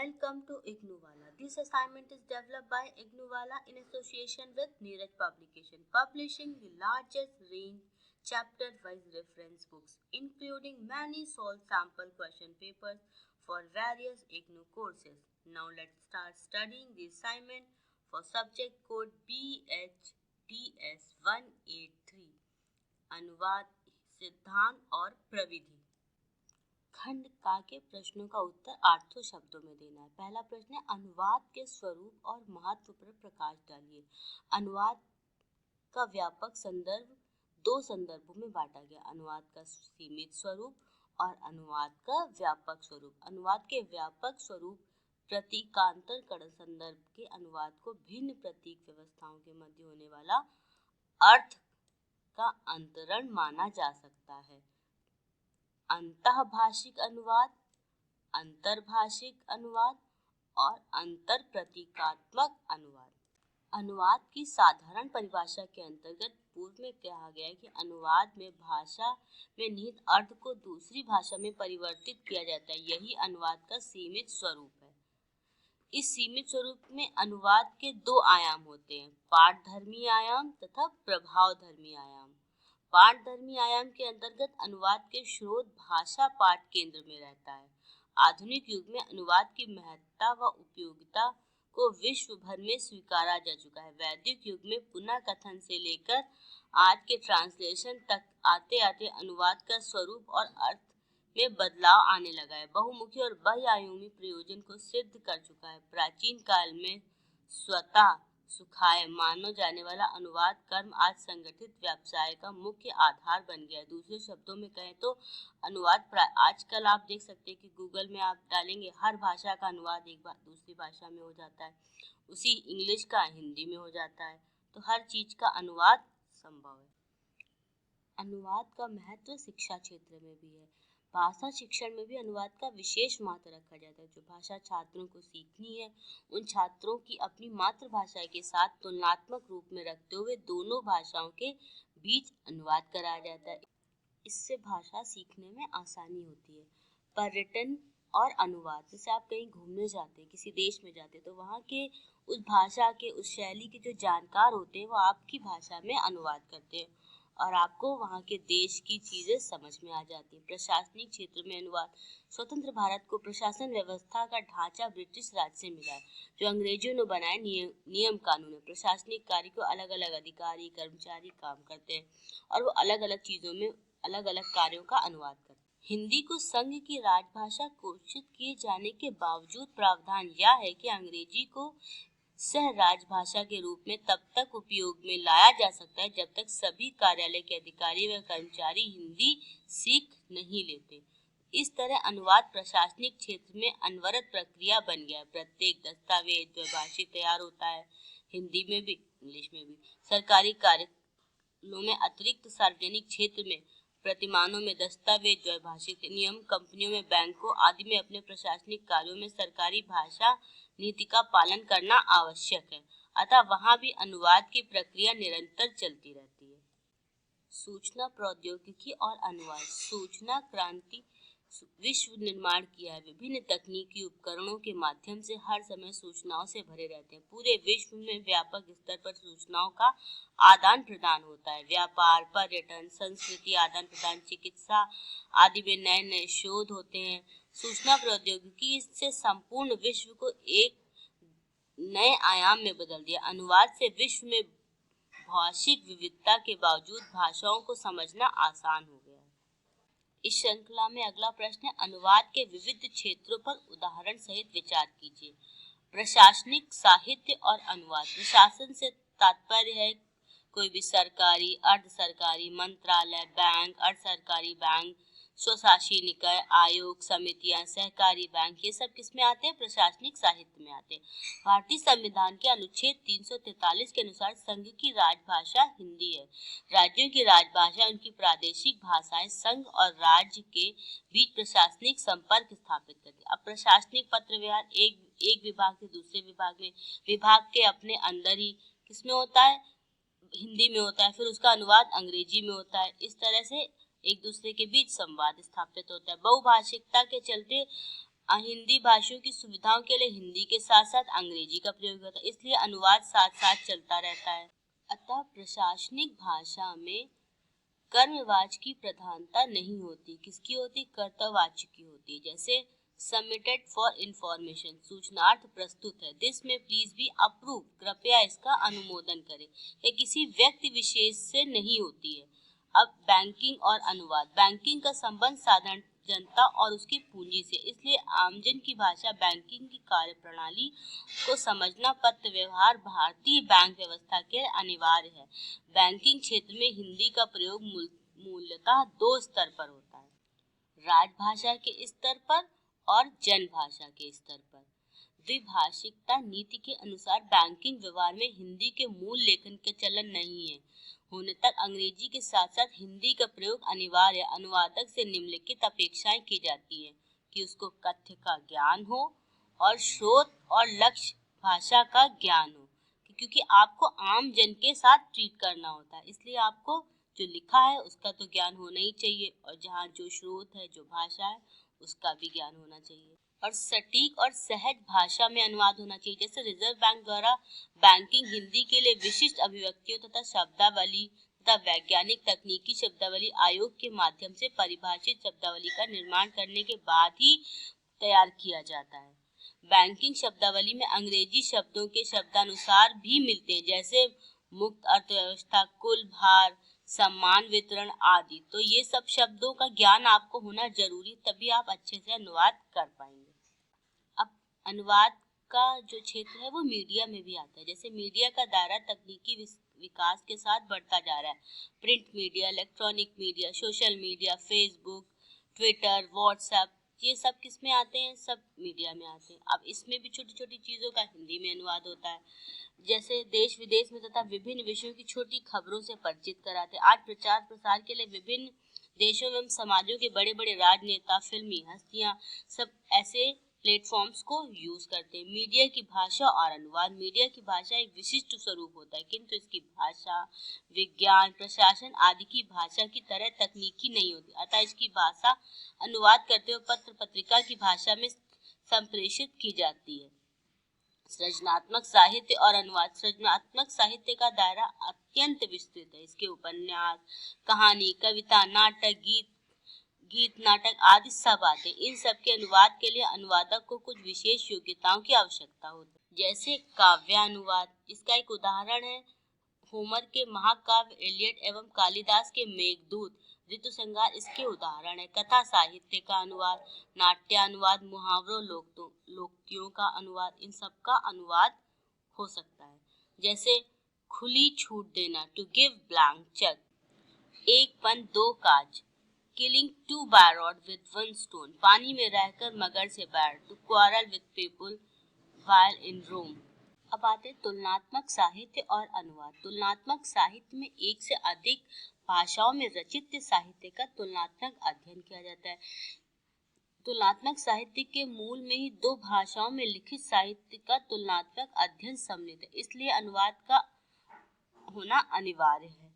Welcome to Ignoovala. This assignment is developed by Ignoovala in association with Neeraj Publication, publishing the largest range chapter-wise reference books, including many solved sample question papers for various IGNOU courses. Now let's start studying the assignment for subject code BHTS 183, अनुवाद, सिद्धांत और प्रविधि। खंड का के प्रश्नों का उत्तर 800 शब्दों में देना है। पहला प्रश्न है, अनुवाद के स्वरूप और महत्व पर प्रकाश डालिए। अनुवाद का व्यापक संदर्भ दो संदर्भों में बांटा गया, अनुवाद का सीमित स्वरूप और अनुवाद का व्यापक स्वरूप। अनुवाद के व्यापक स्वरूप प्रतीकांतरण संदर्भ के अनुवाद को भिन्न प्रतीक व्यवस्थाओं के मध्य होने वाला अर्थ का अंतरण माना जा सकता है। अंतःभाषिक अनुवाद, अंतर्भाषिक अनुवाद और अंतर प्रतीकात्मक अनुवाद। अनुवाद की साधारण परिभाषा के अंतर्गत पूर्व में कहा गया है कि अनुवाद में भाषा में निहित अर्थ को दूसरी भाषा में परिवर्तित किया जाता है। यही अनुवाद का सीमित स्वरूप है। इस सीमित स्वरूप में अनुवाद के दो आयाम होते हैं, पाठधर्मी आयाम तथा प्रभावधर्मी आयाम। पाठधर्मी आयाम के अंतर्गत अनुवाद के स्रोत भाषा पाठ केंद्र में रहता है। आधुनिक युग में अनुवाद की महत्ता व उपयोगिता को विश्व भर में स्वीकारा जा चुका है। वैदिक युग में पुनः कथन से लेकर आज के ट्रांसलेशन तक आते आते अनुवाद का स्वरूप और अर्थ में बदलाव आने लगा है। बहुमुखी और बहुआयामी प्रयोजन को सिद्ध कर चुका है। प्राचीन काल में स्वतः सुखाय मानो जाने वाला अनुवाद कर्म आज संगठित व्यवसाय का मुख्य आधार बन गया है। दूसरे शब्दों में कहें तो अनुवाद आजकल आप देख सकते हैं कि गूगल में आप डालेंगे, हर भाषा का अनुवाद एक बार दूसरी भाषा में हो जाता है, उसी इंग्लिश का हिंदी में हो जाता है, तो हर चीज का अनुवाद संभव है। अनुवाद का महत्व शिक्षा क्षेत्र में भी है। भाषा शिक्षण में भी अनुवाद का विशेष महत्व रखा जाता है। जो भाषा छात्रों को सीखनी है, उन छात्रों की अपनी मातृभाषा के साथ तुलनात्मक रूप में रखते हुए दोनों भाषाओं के बीच अनुवाद कराया जाता है। इससे भाषा सीखने में आसानी होती है। पर्यटन और अनुवाद, जैसे आप कहीं घूमने जाते हैं, किसी देश में जाते हैं, तो वहाँ के उस भाषा के उस शैली के जो जानकार होते हैं वो आपकी भाषा में अनुवाद करते हैं और आपको वहाँ के देश की चीजें समझ में आ जाती है। प्रशासनिक क्षेत्र में अनुवाद, स्वतंत्र भारत को प्रशासन व्यवस्था का ढांचा ब्रिटिश राज से मिला है, जो अंग्रेजों ने बनाए नियम कानून है। प्रशासनिक कार्य को अलग अलग अधिकारी कर्मचारी काम करते हैं और वो अलग अलग चीजों में अलग अलग कार्यों का अनुवाद करते हैं। हिंदी को संघ की राजभाषा घोषित किए जाने के बावजूद प्रावधान यह है कि अंग्रेजी को सह राजभाषा के रूप में तब तक उपयोग में लाया जा सकता है जब तक सभी कार्यालय के अधिकारी व कर्मचारी हिंदी सीख नहीं लेते। इस तरह अनुवाद प्रशासनिक क्षेत्र में अनवरत प्रक्रिया बन गया है। प्रत्येक दस्तावेज द्विभाषिक तैयार होता है, हिंदी में भी इंग्लिश में भी। सरकारी कार्यालयों में अतिरिक्त सार्वजनिक क्षेत्र में प्रतिमानों में दस्तावेज द्विभाषिक नियम, कंपनियों में बैंकों आदि में अपने प्रशासनिक कार्यों में सरकारी भाषा नीति का पालन करना आवश्यक है। अतः वहाँ भी अनुवाद की प्रक्रिया निरंतर चलती रहती है। सूचना प्रौद्योगिकी और अनुवाद। सूचना क्रांति विश्व निर्माण किया है। विभिन्न तकनीकी उपकरणों के माध्यम से हर समय सूचनाओं से भरे रहते हैं। पूरे विश्व में व्यापक स्तर पर सूचनाओं का आदान प्रदान होता है। व्यापार, पर्यटन, संस्कृति आदान प्रदान, चिकित्सा आदि में नए नए शोध होते हैं। सूचना प्रौद्योगिकी से संपूर्ण विश्व को एक नए आयाम में बदल दिया। अनुवाद से विश्व में भाषिक विविधता के बावजूद भाषाओं को समझना आसान हो गया है। इस श्रृंखला में अगला प्रश्न है, अनुवाद के विविध क्षेत्रों पर उदाहरण सहित विचार कीजिए। प्रशासनिक साहित्य और अनुवाद। प्रशासन से तात्पर्य है कोई भी सरकारी, अर्ध सरकारी, मंत्रालय, बैंक, अर्ध सरकारी बैंक, स्वशासी निकाय, आयोग, समितियां, सहकारी बैंक, ये सब किसमें आते हैं? प्रशासनिक साहित्य में आते हैं। भारतीय संविधान के अनुच्छेद 343 के अनुसार संघ की राजभाषा हिंदी है। राज्यों की राजभाषा उनकी प्रादेशिक भाषाएं संघ और राज्य के बीच प्रशासनिक संपर्क स्थापित करती है। अब प्रशासनिक पत्र व्यवहार एक विभाग से दूसरे विभाग में, विभाग के अपने अंदर ही किसमें होता है? हिंदी में होता है, फिर उसका अनुवाद अंग्रेजी में होता है। इस तरह से एक दूसरे के बीच संवाद स्थापित होता है। बहुभाषिकता के चलते हिंदी भाषियों की सुविधाओं के लिए हिंदी के साथ साथ अंग्रेजी का प्रयोग होता है, इसलिए अनुवाद साथ साथ चलता रहता है। अतः प्रशासनिक भाषा में कर्मवाच्य की प्रधानता नहीं होती। किसकी होती? कर्तव्यवाच्य की होती है। जैसे सबमिटेड फॉर इंफॉर्मेशन, सूचनार्थ प्रस्तुत है, दिस में प्लीज बी अप्रूव, कृपया इसका अनुमोदन करें। यह किसी व्यक्ति विशेष से नहीं होती है। अब बैंकिंग और अनुवाद। बैंकिंग का संबंध साधारण जनता और उसकी पूंजी से, इसलिए आमजन की भाषा बैंकिंग की कार्यप्रणाली को समझना पत्र व्यवहार भारतीय बैंक व्यवस्था के अनिवार्य है। बैंकिंग क्षेत्र में हिंदी का प्रयोग मूलतः दो स्तर पर होता है, राजभाषा के स्तर पर और जनभाषा के स्तर पर। द्विभाषिकता नीति के अनुसार बैंकिंग व्यवहार में हिंदी के मूल लेखन के चलन नहीं है। होने तक अंग्रेजी के साथ साथ हिंदी का प्रयोग अनिवार्य। अनुवादक से निम्नलिखित अपेक्षाएं की जाती है कि उसको कथ्य का ज्ञान हो और स्रोत और लक्ष्य भाषा का ज्ञान हो, क्योंकि आपको आम जन के साथ ट्रीट करना होता है, इसलिए आपको जो लिखा है उसका तो ज्ञान होना ही चाहिए, और जहाँ जो स्रोत है, जो भाषा है, उसका भी ज्ञान होना चाहिए। और सटीक और सहज भाषा में अनुवाद होना चाहिए। जैसे रिजर्व बैंक द्वारा बैंकिंग हिंदी के लिए विशिष्ट अभिव्यक्तियों तथा शब्दावली तथा वैज्ञानिक तकनीकी शब्दावली आयोग के माध्यम से परिभाषित शब्दावली का निर्माण करने के बाद ही तैयार किया जाता है। बैंकिंग शब्दावली में अंग्रेजी शब्दों के शब्दानुसार भी मिलते हैं, जैसे मुक्त अर्थव्यवस्था, कुल भार, सम्मान वितरण आदि। तो ये सब शब्दों का ज्ञान आपको होना जरूरी, तभी आप अच्छे से अनुवाद कर पाएंगे। अब अनुवाद का जो क्षेत्र है वो मीडिया में भी आता है। जैसे मीडिया का दायरा तकनीकी विकास के साथ बढ़ता जा रहा है। Print media, electronic media, social media, Facebook, Twitter, WhatsApp, ये सब किस में आते हैं? सब मीडिया में आते हैं। अब इसमें भी छोटी छोटी चीज़ों का हिंदी में अनुवाद होता है। जैसे देश विदेश में तथा विभिन्न विषयों की छोटी खबरों से परिचित कराते। आज प्रचार प्रसार के लिए विभिन्न देशों एवं समाजों के बड़े बड़े राजनेता, फिल्मी हस्तियां सब ऐसे प्लेटफॉर्म्स को यूज करते हैं। मीडिया की भाषा और अनुवाद। मीडिया की भाषा एक विशिष्ट स्वरूप होता है, किंतु इसकी भाषा विज्ञान, प्रशासन आदि की भाषा की तरह तकनीकी नहीं होती। अतः इसकी भाषा अनुवाद करते हुए पत्र पत्रिका की भाषा में संप्रेषित की जाती है। सृजनात्मक साहित्य और अनुवाद। सृजनात्मक साहित्य का दायरा अत्यंत विस्तृत है। इसके उपन्यास, कहानी, कविता, नाटक, गीत नाटक आदि सब आते हैं। इन सब के अनुवाद के लिए अनुवादक को कुछ विशेष योग्यताओं की आवश्यकता होती है। जैसे काव्यानुवाद, इसका एक उदाहरण है होमर के महाकाव्य इलियड एवं कालिदास के मेघदूत, ऋतुसंहार इसके उदाहरण है। कथा साहित्य का अनुवाद, नाट्यानुवाद, मुहावरों, लोकोक्तियों का अनुवाद, इन सब का अनुवाद हो सकता है। जैसे खुली छूट देना, टू गिव ब्लैंक चेक, एक पन दो काज, killing two birds with one stone, पानी में रहकर मगर से बैर, to quarrel with people while in Rome. अब आते हैं तुलनात्मक साहित्य और अनुवाद। तुलनात्मक साहित्य में एक से अधिक भाषाओं में रचित साहित्य का तुलनात्मक अध्ययन किया जाता है। तुलनात्मक साहित्य के मूल में ही दो भाषाओं में लिखित साहित्य का तुलनात्मक अध्ययन सम्मिलित है, इसलिए अनुवाद का होना अनिवार्य है।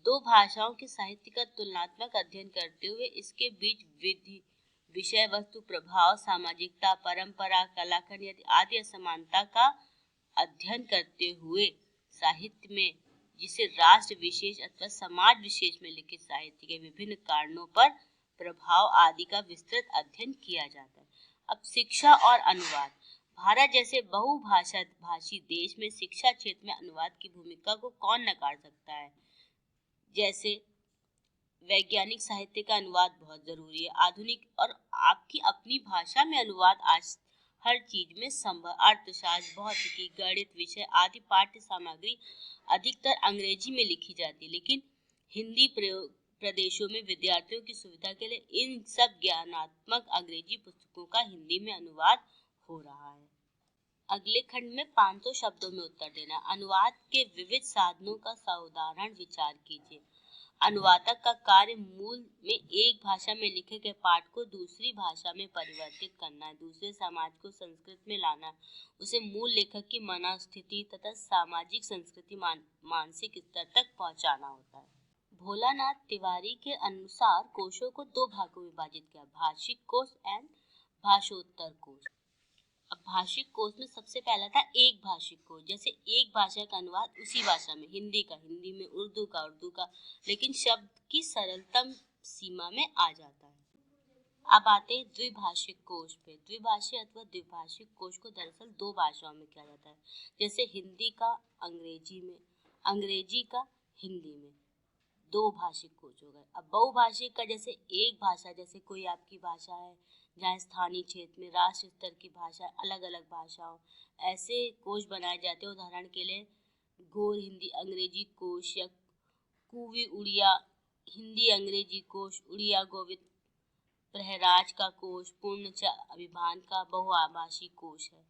दो भाषाओं के साहित्य का तुलनात्मक अध्ययन करते हुए इसके बीच विधि, विषय वस्तु, प्रभाव, सामाजिकता, परंपरा, कलाखंड आदि असमानता का अध्ययन करते हुए साहित्य में, जिसे राष्ट्र विशेष अथवा समाज विशेष में लिखित साहित्य के विभिन्न कारणों पर प्रभाव आदि का विस्तृत अध्ययन किया जाता है। अब शिक्षा और अनुवाद। भारत जैसे बहुभाषा भाषी देश में शिक्षा क्षेत्र में अनुवाद की भूमिका को कौन नकार सकता है। जैसे वैज्ञानिक साहित्य का अनुवाद बहुत जरूरी है। आधुनिक और आपकी अपनी भाषा में अनुवाद आज हर चीज में संभव। अर्थशास्त्र, भौतिकी, गणित विषय आदि पाठ्य सामग्री अधिकतर अंग्रेजी में लिखी जाती है, लेकिन हिंदी प्रदेशों में विद्यार्थियों की सुविधा के लिए इन सब ज्ञानात्मक अंग्रेजी पुस्तकों का हिंदी में अनुवाद हो रहा है। अगले खंड में 500 शब्दों में उत्तर देना। अनुवाद के विविध साधनों का सावधान विचार कीजिए। अनुवादक का कार्य मूल में एक भाषा में लिखे गए पाठ को दूसरी भाषा में परिवर्तित करना है, दूसरे समाज को संस्कृत में लाना, उसे मूल लेखक की मनोस्थिति तथा सामाजिक संस्कृति मानसिक स्तर तक पहुंचाना होता है। भोलानाथ तिवारी के अनुसार कोशों को दो भागों में विभाजित किया, भाषिक कोश एंड भाषोत्तर कोश। अब भाषिक कोश में सबसे पहला था एक भाषिक कोश, जैसे एक भाषा का अनुवाद उसी भाषा में, हिंदी का हिंदी में, उर्दू का, लेकिन शब्द की सरलतम सीमा में आ जाता है। अब आते हैं द्विभाषिक कोश पे। द्विभाषी अथवा द्विभाषिक कोश को दरअसल दो भाषाओं में किया जाता है, जैसे हिंदी का अंग्रेजी में, अंग्रेजी का हिंदी में, दो भाषिक कोश हो गए। अब बहुभाषिक का जैसे एक भाषा, जैसे कोई आपकी भाषा है जहाँ स्थानीय क्षेत्र में राष्ट्र स्तर की भाषा, अलग अलग भाषाओं, ऐसे कोश बनाए जाते हैं। उदाहरण के लिए गोर हिंदी अंग्रेजी कोश या कुवी उड़िया हिंदी अंग्रेजी कोश, उड़िया गोविंद प्रहराज का कोश, पूर्ण अभिमान का बहुभाषी कोश है।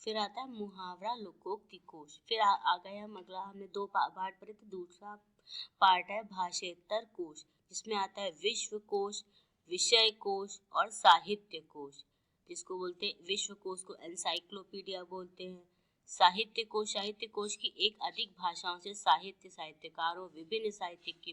फिर आता है मुहावरा लोकोक्ति कोश। फिर आ गए हम अगला, हमने दो पार्ट पढ़े थे, दूसरा पार्ट है भाषेतर कोश, जिसमें आता है विश्व कोश, विषय कोश और साहित्य कोश, जिसको बोलते हैं विश्व कोश को एनसाइक्लोपीडिया बोलते हैं। साहित्य कोश की एक अधिक भाषाओं से साहित्य, साहित्यकारों, विभिन्न साहित्यिक की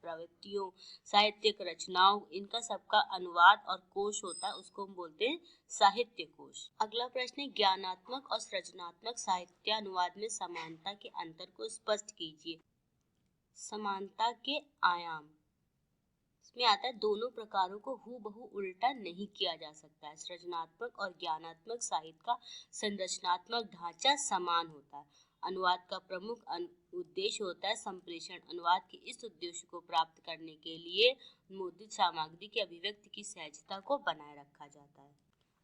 प्रवृत्तियों, साहित्यिक रचनाओं, इनका सबका अनुवाद और कोश होता है, उसको हम बोलते हैं साहित्य कोश। अगला प्रश्न है ज्ञानात्मक और सृजनात्मक साहित्य अनुवाद में समानता के अंतर को स्पष्ट कीजिए। समानता के आयाम, इसमें आता है दोनों प्रकारों को हूबहू उल्टा नहीं किया जा सकता है। सृजनात्मक और ज्ञानात्मक साहित्य का संरचनात्मक ढांचा समान होता है। अनुवाद का प्रमुख उद्देश्य होता है संप्रेषण। अनुवाद के इस उद्देश्य को प्राप्त करने के लिए मुद्रित सामग्री की अभिव्यक्ति की सहजता को बनाए रखा जाता है।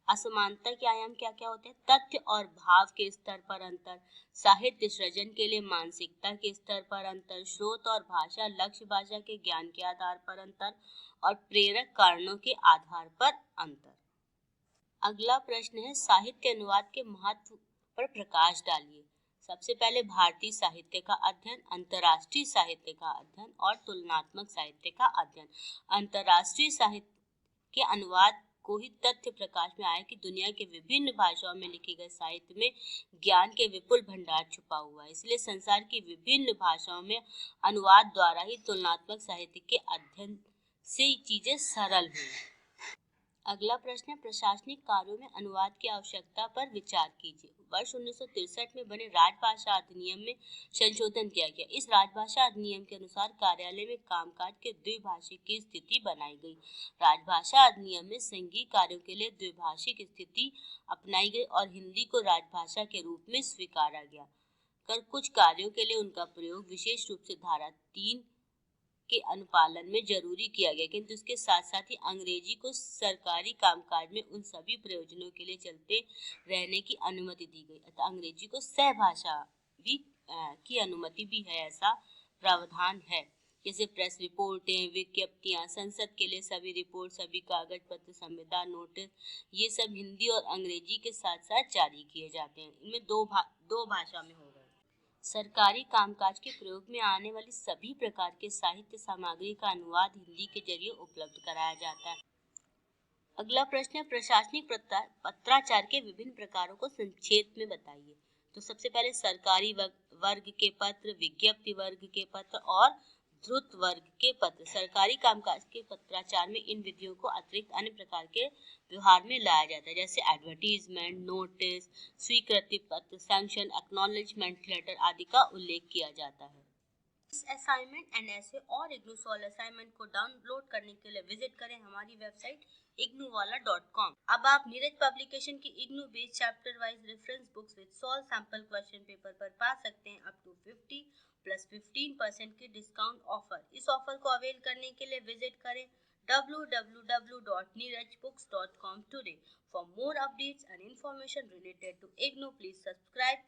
असमानता के आयाम क्या क्या होते हैं? तथ्य और भाव के स्तर पर अंतर, साहित्य सृजन के लिए मानसिकता के स्तर पर अंतर, स्रोत और भाषा लक्ष्य भाषा के ज्ञान के आधार पर अंतर और प्रेरक कारणों के आधार पर अंतर। अगला प्रश्न है साहित्य अनुवाद के महत्व पर प्रकाश डालिए। सबसे पहले भारतीय साहित्य का अध्ययन, अंतर्राष्ट्रीय साहित्य का अध्ययन और तुलनात्मक साहित्य का अध्ययन। अंतर्राष्ट्रीय साहित्य के अनुवाद को ही तथ्य प्रकाश में आया कि दुनिया के विभिन्न भाषाओं में लिखे गए साहित्य में ज्ञान के विपुल भंडार छुपा हुआ है, इसलिए संसार की विभिन्न भाषाओं में अनुवाद द्वारा ही तुलनात्मक साहित्य के अध्ययन से चीजें सरल हुई। अगला प्रश्न है प्रशासनिक कार्यों में अनुवाद की आवश्यकता पर विचार कीजिए। वर्ष 1963 में बने राजभाषा अधिनियम में संशोधन किया गया। इस राजभाषा अधिनियम के अनुसार कार्यालय में कामकाज के द्विभाषिक की स्थिति बनाई गई। राजभाषा अधिनियम में संघीय कार्यों के लिए द्विभाषिक स्थिति अपनाई गई और हिंदी को राजभाषा के रूप में स्वीकारा गया। कर कुछ कार्यों के लिए उनका प्रयोग विशेष रूप से धारा 3 के अनुपालन में जरूरी किया गया, किंतु इसके साथ साथ ही अंग्रेजी को सरकारी कामकाज में उन सभी प्रयोजनों के लिए चलते रहने की अनुमति दी गई। अतः अंग्रेजी को सहभाषा भी की अनुमति भी है, ऐसा प्रावधान है। जैसे प्रेस रिपोर्टें, विज्ञप्तियां, संसद के लिए सभी रिपोर्ट, सभी कागज पत्र, संविदा, नोटिस, ये सब हिंदी और अंग्रेजी के साथ साथ जारी किए जाते हैं। इनमें दो भाषा में हो गए। सरकारी कामकाज के प्रयोग में आने वाली सभी प्रकार के साहित्य सामग्री का अनुवाद हिंदी के जरिए उपलब्ध कराया जाता है। अगला प्रश्न है प्रशासनिक पत्राचार के विभिन्न प्रकारों को संक्षेप में बताइए। तो सबसे पहले सरकारी वर्ग के पत्र, विज्ञप्ति वर्ग के पत्र और ध्रुत वर्ग के पत्र। सरकारी कामकाज के पत्राचार में इन विधियों को अतिरिक्त अन्य प्रकार के व्यवहार में लाया जाता है, जैसे एडवर्टीजमेंट, नोटिस, स्वीकृति पत्र, सैंक्शन, एक्नॉलेजमेंट लेटर आदि का उल्लेख किया जाता है। इस असाइनमेंट एंड ऐसे और इग्नू सॉल्व असाइनमेंट को डाउनलोड करने के लिए विजिट करें हमारी वेबसाइट ignoovala.com। अब आप नीरज पब्लिकेशन की IGNOU based chapter wise reference books with solve sample question paper पर पा सकते हैं अप टू 50 + 15% की डिस्काउंट ऑफर। इस ऑफर को अवेल करने के लिए विजिट करें www.neerajbooks.com today। For more updates and information related to IGNOU, please subscribe